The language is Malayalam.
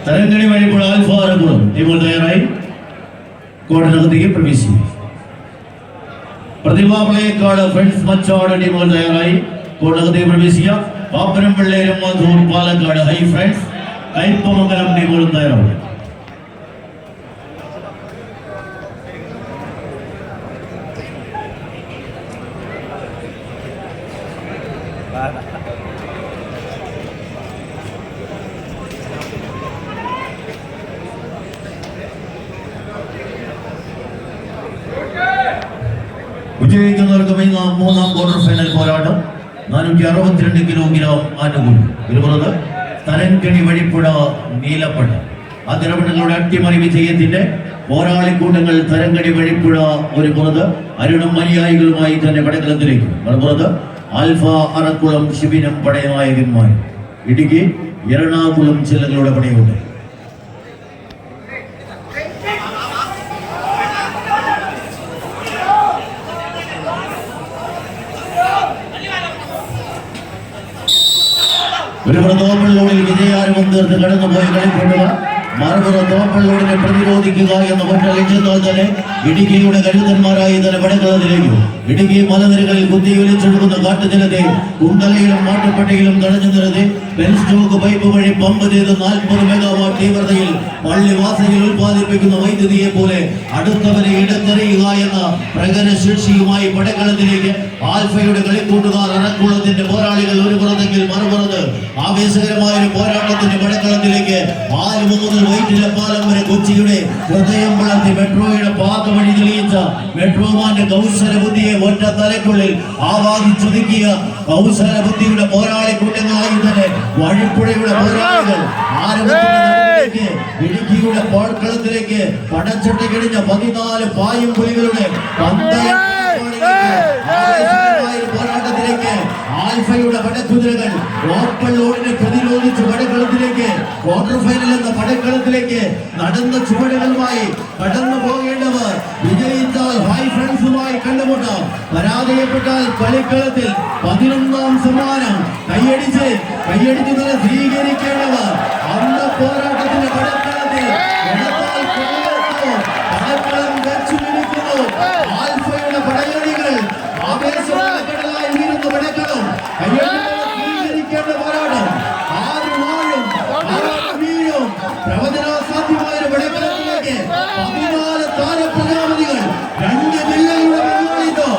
തരങ്കണി വഴിപ്പുഴ ആൽഫാരകുളം ടീമുകൾ തയ്യാറായി കോർട്ടിനകത്തേക്ക് പ്രവേശിക്കും. പ്രതിഭാ പ്ലേക്കാട് ഫ്രണ്ട്സ് മച്ചാട് ടീമുകൾ തയ്യാറായി കോർട്ടിനകത്തേക്ക് പ്രവേശിക്കാം. പാപ്പനം പിള്ളേരും മധൂർ പാലക്കാട് ഹൈ ഫ്രണ്ട്സ് കയ്പമംഗലം ടീമുകളും തയ്യാറാവും. വിജയിക്കുന്നവർക്ക് മൂന്നാം ക്വാർട്ടർ ഫൈനൽ പോരാട്ടം 462 കിലോഗ്രാം ആനുകൂല്യം. ഇരുപത് തരങ്കണി വഴിപ്പുഴ നീലപ്പട്ട. ആ തിരപ്പട്ടങ്ങളുടെ അട്ടിമറി വിജയത്തിന്റെ പോരാളിക്കൂട്ടങ്ങൾ തരങ്കണി വഴിപ്പുഴ ഒരു പുറത്ത് അരുണും അനുയായികളുമായി തന്നെ പടക്കളത്തിലേക്ക് മറുപുറത്ത് ആൽഫ അറക്കുളം ശിബിനം പടയനായകന്മാർ ഇടുക്കി എറണാകുളം ജില്ലകളുടെ പടയുണ്ട്. ഒരു തോപ്പള്ളോടിൽ വിജയാരവം തീർത്ത് കടന്നുപോയ കളിക്കൊണ്ടുക മറുപുറ തോപ്പള്ളോടിനെ പ്രതിരോധിക്കുക എന്ന ഒറ്റ ലക്ഷ്യത്താൽ തന്നെ ഇടുക്കിയുടെ കരുതന്മാരായി തന്നെ പടക്കളത്തിലേക്ക് ഇടുക്കി മലനിരകളിൽ കുത്തിയൊലിച്ചെടുക്കുന്ന കാട്ടുജലത്തെ കുണ്ടലയിലും മാട്ടുപെട്ടയിലും തടഞ്ഞു നിർത്തി പെൻസ്റ്റോക്ക് പൈപ്പ് വഴി പമ്പ് ചെയ്ത് 40 മെഗാവാട്ട് തീവ്രതയിൽ പള്ളിവാസയിൽ ഉത്പാദിപ്പിക്കുന്ന വൈദ്യുതിയെ പോലെ അടുത്തവരെ ഇടത്തെറിയുക എന്ന പ്രകടനശേഷിയുമായി പടക്കളത്തിലേക്ക് ആൽഫയുടെ കളിക്കൂട്ടുകാർ അറക്കുളത്തിന്റെ പോരാളികൾ ഒരു പുറത്തെങ്കിൽ മറുപുറത്ത് ആവേശകരമായ ഒരു പോരാട്ടത്തിന്റെ പടക്കളത്തിലേക്ക് ആലുവ മുതൽ വൈറ്റിലപ്പാലം വരെ കൊച്ചിയുടെ ഹൃദയം വളർത്തി മെട്രോയുടെ പാത വഴി തെളിയിച്ച മെട്രോമാന്റെ കൗശല ബുദ്ധിയെ ഒറ്റ തലയ്ക്കുള്ളിൽ ആവാഹിച്ചൊതുക്കിയ കൗശല ബുദ്ധിയുടെ പോരാളി കൂട്ടങ്ങളായി തന്നെ വഴിപ്പുഴയുടെ പോരാളികൾ ആരംഭത്തിലേക്ക് ഇടുക്കിയുടെ പോർക്കളത്തിലേക്ക് പടച്ചട്ട കിഴിഞ്ഞ 14 പായും പുലികളുടെ പോരാട്ടത്തിലേക്ക് ആൽഫയുടെ പടക്കുതിരകൾ ഓപ്പള്ളോടിനെ പ്രതിരോധിച്ച് പടക്കളത്തിലേക്ക് ക്വാർട്ടർ ഫൈനൽ എന്ന പടക്കളത്തിലേക്ക് നടന്ന ചുവടുകളുമായി കടന്നു പോകേണ്ടവർ വിജയിച്ചാൽ ഹൈ ഫ്രണ്ട്സുമായി കണ്ടുമുട്ടാം. പരാജയപ്പെട്ടാൽ കളിക്കളത്തിൽ 11ാം സമ്മാനം കൈയടിച്ച് തന്നെ സ്വീകരിക്കേണ്ടവർ അന്ന പോരാട്ടത്തിന്റെ പടക്കളത്തിൽ പടക്കളം വെച്ചുപിടിക്കുന്നു. ആൽഫയുടെ പടയണികൾ ആവേശകരമായി ഉയരുന്ന പടക്കളം സ്വീകരിക്കേണ്ട പോരാട്ടം ആര് വാഴും വീഴും പ്രവചനാസാധ്യമായ പടക്കളത്തിലേക്ക് 14 താരപ്രജാപതികൾ 2 ജില്ലകളുടെ പങ്കാളിത്തം